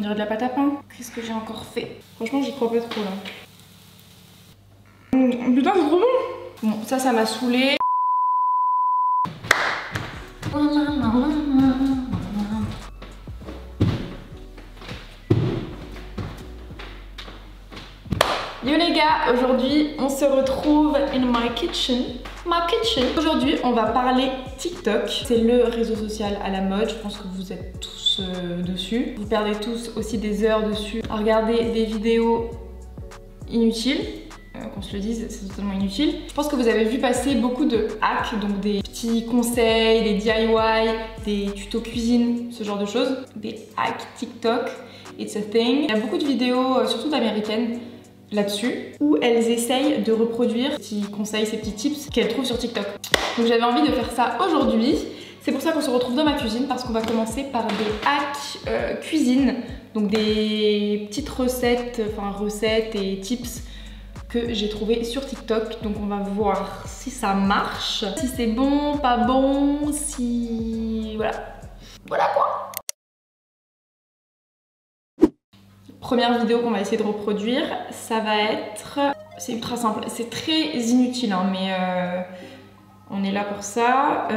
dirait de la pâte à pain. Qu'est-ce que j'ai encore fait? Franchement, j'y crois pas trop là. Putain, c'est trop bon! Bon, ça m'a saoulée. Yo les gars, aujourd'hui on se retrouve in my kitchen. Aujourd'hui on va parler TikTok. C'est le réseau social à la mode, je pense que vous êtes tous dessus. Vous perdez tous aussi des heures dessus à regarder des vidéos inutiles. Qu'on se le dise, c'est totalement inutile. Je pense que vous avez vu passer beaucoup de hacks, donc des petits conseils, des DIY, des tutos cuisine, ce genre de choses. Des hacks TikTok, it's a thing. Il y a beaucoup de vidéos, surtout d'américaines, là-dessus, où elles essayent de reproduire ces petits conseils, ces petits tips qu'elles trouvent sur TikTok. Donc j'avais envie de faire ça aujourd'hui. C'est pour ça qu'on se retrouve dans ma cuisine, parce qu'on va commencer par des hacks cuisine, donc des petites recettes, enfin recettes et tips que j'ai trouvé sur TikTok. Donc on va voir si ça marche, si c'est bon, pas bon, si... Voilà quoi. Première vidéo qu'on va essayer de reproduire, ça va être... C'est ultra simple, c'est très inutile hein, mais on est là pour ça.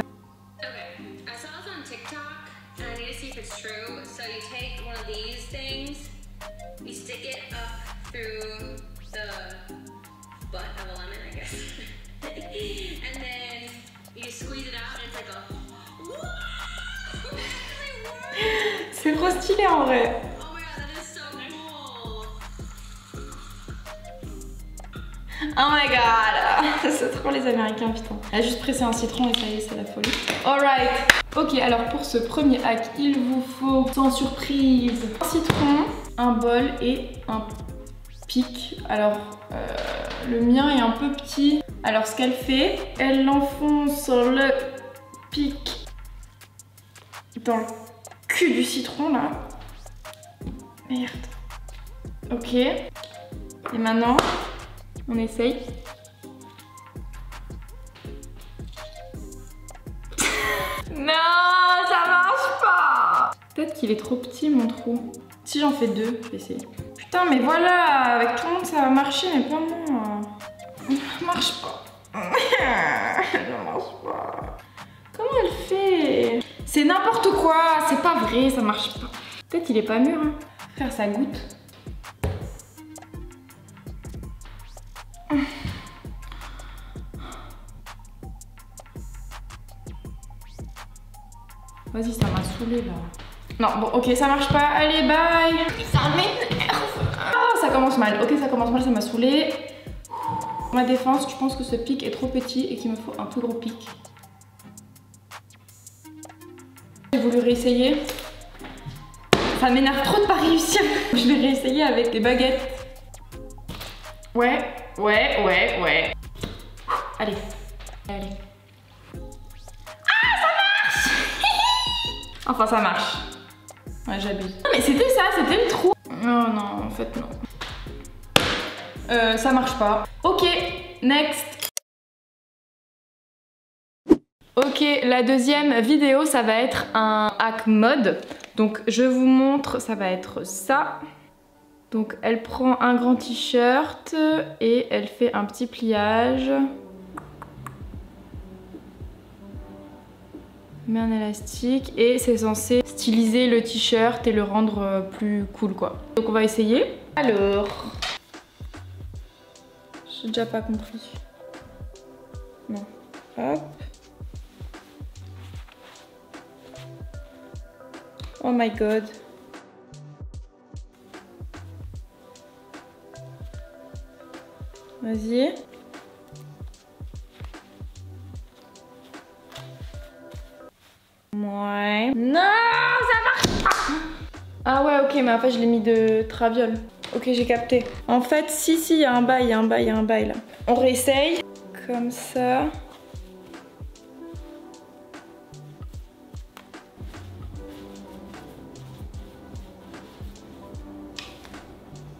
C'est trop stylé en vrai. Oh my god, c'est trop les Américains putain. Elle a juste pressé un citron et ça y est, c'est la folie. Alright. Ok, alors pour ce premier hack, il vous faut, sans surprise, un citron, un bol et un pic. Alors, le mien est un peu petit. Alors ce qu'elle fait, elle l'enfonce le pic dans le cul du citron là. Merde. Ok. Et maintenant, on essaye. Non, ça marche pas. Peut-être qu'il est trop petit mon trou. Si j'en fais deux, je vais essayer. Putain, mais voilà, avec tout le monde ça va marcher, mais pas moi. Ça marche pas. Ça marche pas. Comment elle fait? C'est n'importe quoi, c'est pas vrai, ça marche pas. Peut-être il est pas mûr. Hein. Faire sa goutte. Vas-y, ça m'a saoulé là. Non, bon, ok, ça marche pas. Allez, bye. Ça m'énerve. Ah, ça commence mal. Ok, ça commence mal, ça m'a saoulé. Pour ma défense, je pense que ce pic est trop petit et qu'il me faut un tout gros pic. J'ai voulu réessayer. Ça m'énerve trop de pas réussir. Je vais réessayer avec des baguettes. Ouais. Allez. Enfin ça marche. Ouais j'abuse. Mais c'était ça, c'était le trou. Non non en fait non. Ça marche pas. Ok, next. Ok, la deuxième vidéo ça va être un hack mode. Donc je vous montre, ça va être ça. Donc elle prend un grand t-shirt et elle fait un petit pliage. Met un élastique et c'est censé styliser le t-shirt et le rendre plus cool quoi. Donc on va essayer. Alors, j'ai déjà pas compris. Non. Hop. Oh my god. Vas-y. Ouais. Non, ça marche pas. Ah ouais, ok, mais en fait, je l'ai mis de traviole. Ok, j'ai capté. En fait, si, il y a un bail, là. On réessaye. Comme ça.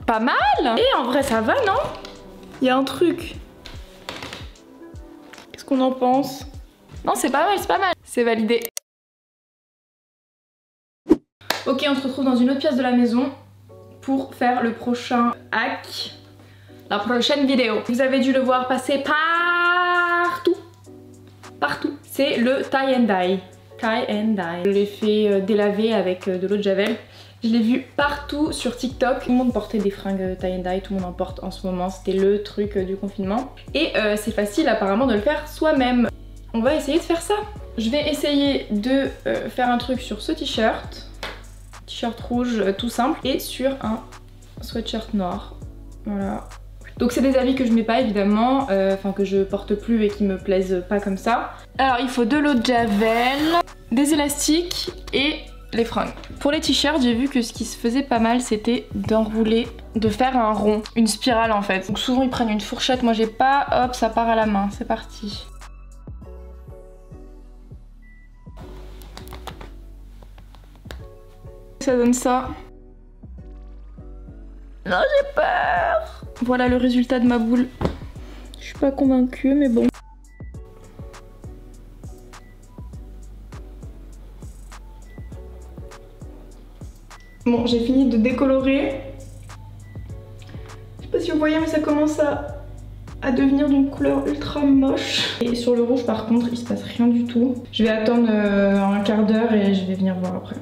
Pas mal. Et en vrai, ça va, non? Il y a un truc. Qu'est-ce qu'on en pense? Non, c'est pas mal, c'est pas mal. C'est validé. Ok, on se retrouve dans une autre pièce de la maison. pour faire le prochain hack, la prochaine vidéo. Vous avez dû le voir passer partout. Partout. C'est le tie and dye. Tie and dye. Je l'ai fait délaver avec de l'eau de javel. Je l'ai vu partout sur TikTok. Tout le monde portait des fringues tie and dye, tout le monde en porte en ce moment. C'était le truc du confinement. Et c'est facile apparemment de le faire soi-même. On va essayer de faire ça. Je vais essayer de faire un truc sur ce t-shirt. T-shirt rouge tout simple. Et sur un sweatshirt noir. Voilà. Donc c'est des habits que je mets pas évidemment, enfin que je porte plus et qui me plaisent pas comme ça. Alors il faut de l'eau de javel, des élastiques et les fringues. Pour les t-shirts, j'ai vu que ce qui se faisait pas mal c'était d'enrouler, de faire un rond, une spirale en fait. Donc souvent ils prennent une fourchette, moi j'ai pas, hop ça part à la main, c'est parti. Ça donne ça. Non, j'ai peur. Voilà le résultat de ma boule. Je suis pas convaincue mais bon. Bon, j'ai fini de décolorer. Je sais pas si vous voyez mais ça commence à devenir d'une couleur ultra moche. Et sur le rouge par contre il se passe rien du tout. Je vais attendre un quart d'heure et je vais venir voir après.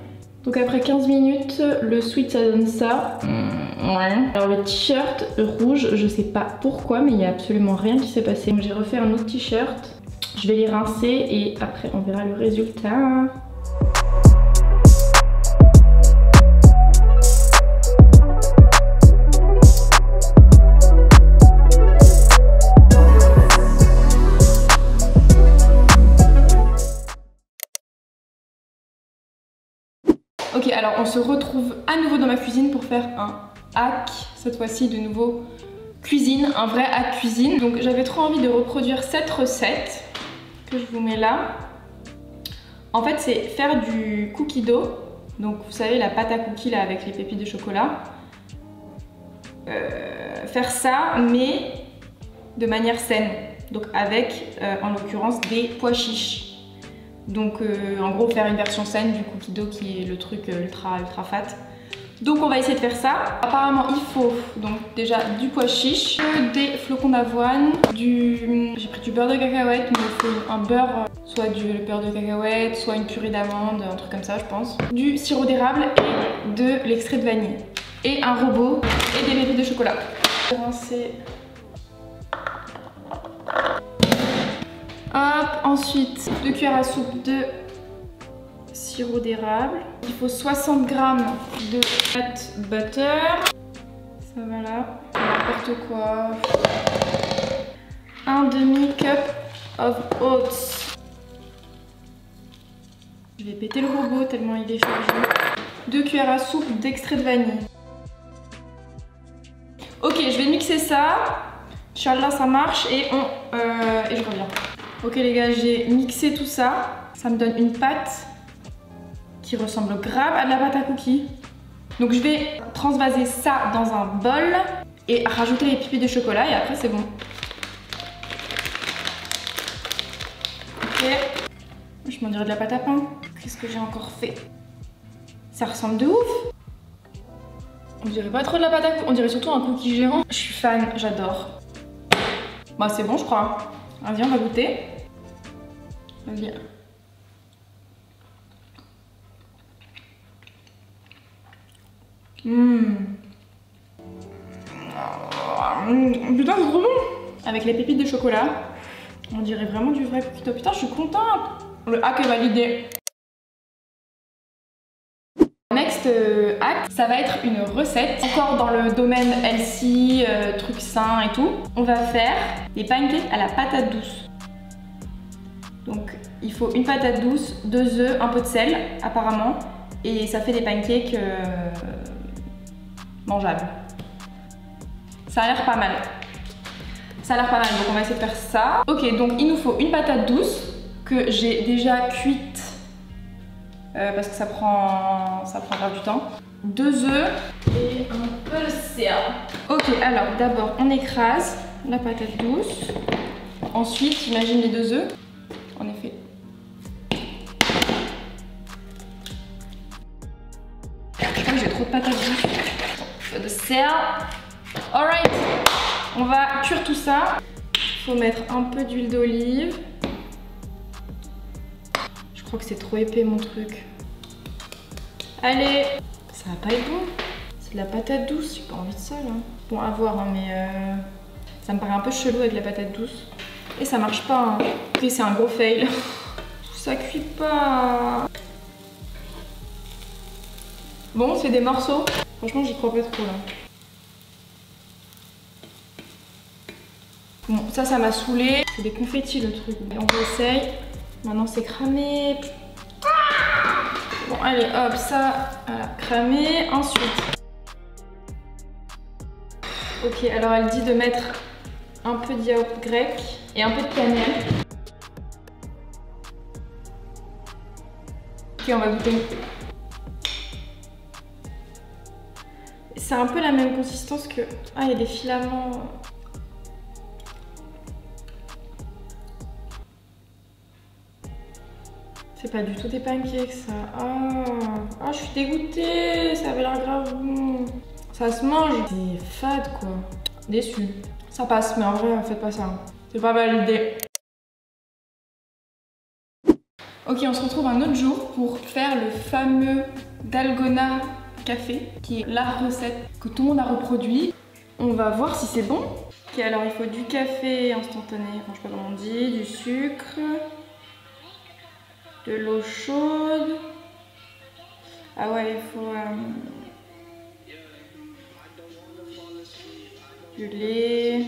Donc après 15 minutes, le sweat ça donne ça. Ouais. Alors le t-shirt rouge, je sais pas pourquoi mais il y a absolument rien qui s'est passé. Donc j'ai refait un autre t-shirt. Je vais les rincer et après on verra le résultat. Ok, alors on se retrouve à nouveau dans ma cuisine pour faire un hack, cette fois-ci de nouveau cuisine, un vrai hack cuisine. Donc j'avais trop envie de reproduire cette recette que je vous mets là. En fait c'est faire du cookie dough, donc vous savez la pâte à cookies là avec les pépites de chocolat. Faire ça mais de manière saine, donc avec en l'occurrence des pois chiches. Donc en gros faire une version saine du cookie dough qui est le truc ultra fat. Donc on va essayer de faire ça. Apparemment il faut donc déjà du pois chiche, des flocons d'avoine, j'ai pris du beurre de cacahuète, mais il faut un beurre, soit du beurre de cacahuète, soit une purée d'amande, un truc comme ça je pense. Du sirop d'érable et de l'extrait de vanille. Et un robot et des pépites de chocolat. Rincer. Hop, ensuite 2 cuillères à soupe de sirop d'érable. Il faut 60 g de pâte butter. Ça va là. N'importe quoi. Un demi-cup of oats. Je vais péter le robot tellement il est chargé. 2 cuillères à soupe d'extrait de vanille. Ok, je vais mixer ça. Inch'Allah ça marche et je reviens. Ok les gars, j'ai mixé tout ça. Ça me donne une pâte qui ressemble grave à de la pâte à cookies. Donc je vais transvaser ça dans un bol et rajouter les pépites de chocolat et après c'est bon. Ok. Je m'en dirais de la pâte à pain. Qu'est-ce que j'ai encore fait? Ça ressemble de ouf. On dirait pas trop de la pâte à cookies, on dirait surtout un cookie géant. Je suis fan, j'adore. Bah c'est bon je crois. Vas-y on va goûter. Vas-y. Putain c'est trop bon. Avec les pépites de chocolat. On dirait vraiment du vrai cookie dough. Putain je suis contente. Le hack est validé. Next hack, ça va être une recette. Encore dans le domaine healthy, trucs sains et tout. On va faire des pancakes à la patate douce. Donc il faut une patate douce, 2 œufs, un peu de sel apparemment. Et ça fait des pancakes mangeables. Ça a l'air pas mal. Ça a l'air pas mal, donc on va essayer de faire ça. Ok, donc il nous faut une patate douce que j'ai déjà cuite parce que ça prend du temps. 2 œufs et un peu de sel. Ok, alors d'abord on écrase la patate douce. Ensuite, j'imagine les 2 œufs. En effet. Putain, j'ai trop de patates douces. For the sale. Alright, on va cuire tout ça. Faut mettre un peu d'huile d'olive. Je crois que c'est trop épais mon truc. Allez, ça va pas être bon. C'est de la patate douce, j'ai pas envie de ça là. Bon, à voir, hein, mais ça me paraît un peu chelou avec la patate douce. Et ça marche pas. Hein. Ok, c'est un gros fail. Ça cuit pas. Bon, c'est des morceaux. Franchement, j'y crois pas trop là. Bon, ça m'a saoulé. C'est des confettis le truc. On essaye. Maintenant, c'est cramé. Bon, allez, hop, ça, voilà, cramé. Ensuite. Ok, alors elle dit de mettre un peu de yaourt grec et un peu de cannelle. Ok, on va goûter. C'est un peu la même consistance que... Ah, il y a des filaments. C'est pas du tout des pancakes ça. Ah, je suis dégoûtée. Ça avait l'air grave bon. Ça se mange. C'est fade quoi. Déçue. Ça passe, mais en vrai, faites pas ça. C'est pas validé. Ok, on se retrouve un autre jour pour faire le fameux dalgona café, qui est la recette que tout le monde a reproduit. On va voir si c'est bon. Ok, alors il faut du café instantané, enfin je sais pas comment on dit, du sucre, de l'eau chaude. Ah ouais, il faut du lait.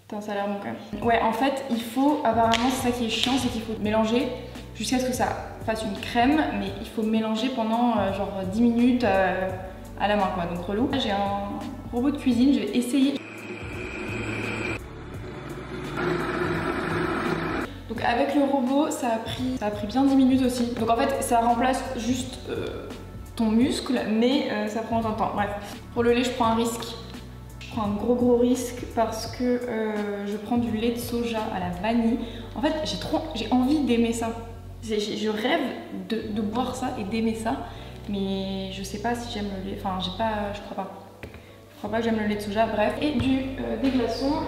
Putain, ça a l'air bon quand même. Ouais, en fait, il faut, apparemment, c'est ça qui est chiant, c'est qu'il faut mélanger jusqu'à ce que ça fasse une crème, mais il faut mélanger pendant genre 10 minutes à la main, quoi, donc relou. J'ai un robot de cuisine, je vais essayer. Donc avec le robot, ça a pris bien 10 minutes aussi. Donc en fait, ça remplace juste ton muscle, mais ça prend autant de temps. Bref, pour le lait, je prends un risque. Je prends un gros risque parce que je prends du lait de soja à la vanille. En fait, j'ai envie d'aimer ça. Je rêve de boire ça et d'aimer ça, mais je sais pas si j'aime le lait. Enfin, je crois pas. Je crois pas que j'aime le lait de soja. Bref, et des glaçons.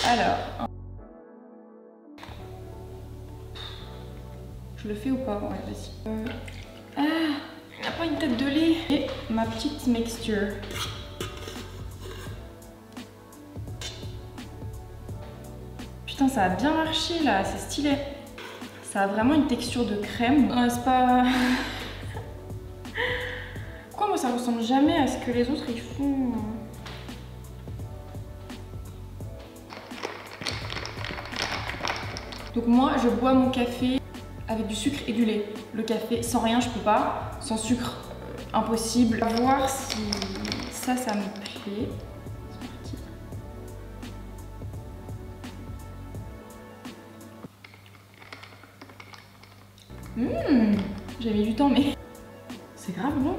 Alors, je le fais ou pas? Ouais, vas-y. Il n'y a pas une tête de lait. Et ma petite mixture. Putain, ça a bien marché là, c'est stylé. Ça a vraiment une texture de crème. C'est pas... Pourquoi moi ça ressemble jamais à ce que les autres ils font? Donc moi je bois mon café avec du sucre et du lait. Le café sans rien je peux pas. Sans sucre impossible. On va voir si ça me plaît. J'ai mis du temps mais c'est grave bon.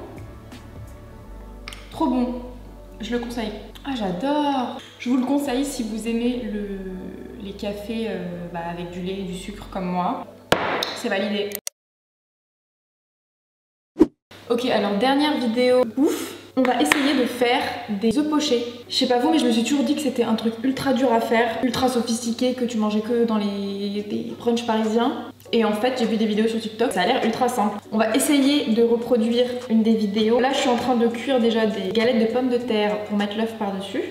Trop bon. Je le conseille. Ah j'adore. Je vous le conseille si vous aimez les cafés avec du lait et du sucre comme moi. C'est validé. Ok, alors dernière vidéo bouffe. On va essayer de faire des œufs pochés. Je sais pas vous, mais je me suis toujours dit que c'était un truc ultra dur à faire, ultra sophistiqué, que tu mangeais que dans les brunchs parisiens. Et en fait, j'ai vu des vidéos sur TikTok, ça a l'air ultra simple. On va essayer de reproduire une des vidéos. Là, je suis en train de cuire déjà des galettes de pommes de terre pour mettre l'œuf par-dessus.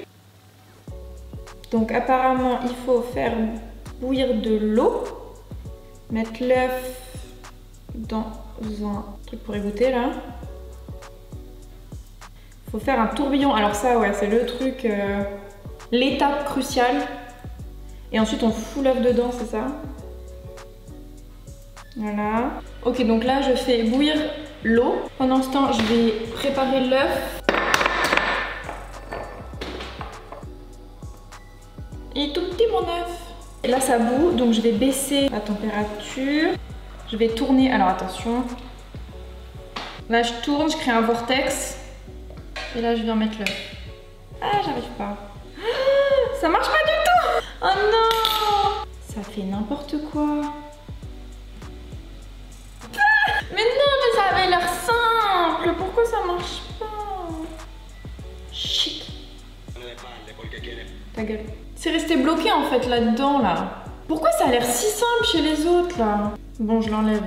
Donc apparemment, il faut faire bouillir de l'eau, mettre l'œuf dans un truc pour égoutter là. Faut faire un tourbillon. Alors ça, ouais, c'est le truc, l'étape cruciale. Et ensuite, on fout l'œuf dedans, c'est ça? Voilà. Ok, donc là, je fais bouillir l'eau. Pendant ce temps, je vais préparer l'œuf. Il est tout petit, mon œuf. Et là, ça bout, donc je vais baisser la température. Je vais tourner. Alors, attention. Là, je tourne, je crée un vortex. Et là, je viens mettre l'œuf. Ah, j'arrive pas. Ah, ça marche pas du tout. Oh non. Ça fait n'importe quoi. Ah, mais non, mais ça avait l'air simple. Ta gueule. C'est resté bloqué en fait là-dedans là. Pourquoi ça a l'air si simple chez les autres là? Bon, je l'enlève.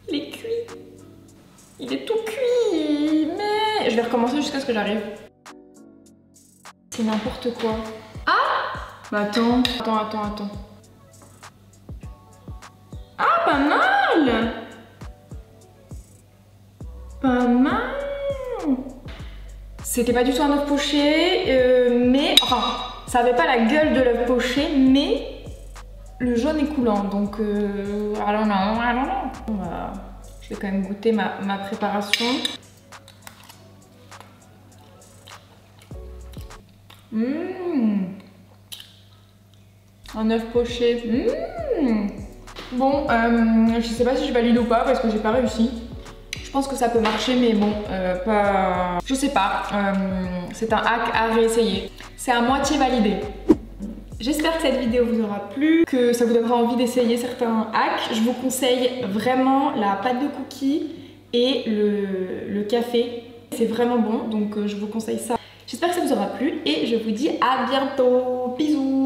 Il est cuit. Il est tout cuit. Mais je vais recommencer jusqu'à ce que j'arrive. C'est n'importe quoi. Ah! Bah attends. Attends. Ah, pas mal! Pas mal! C'était pas du tout un œuf poché, mais enfin, ça avait pas la gueule de l'œuf poché, mais le jaune est coulant, donc I don't know. Je vais quand même goûter ma préparation. Un œuf poché. Bon, je sais pas si je valide ou pas parce que j'ai pas réussi. Je pense que ça peut marcher, mais bon, pas... Je sais pas, c'est un hack à réessayer. C'est à moitié validé. J'espère que cette vidéo vous aura plu, que ça vous donnera envie d'essayer certains hacks. Je vous conseille vraiment la pâte de cookies et le café. C'est vraiment bon, donc je vous conseille ça. J'espère que ça vous aura plu et je vous dis à bientôt. Bisous!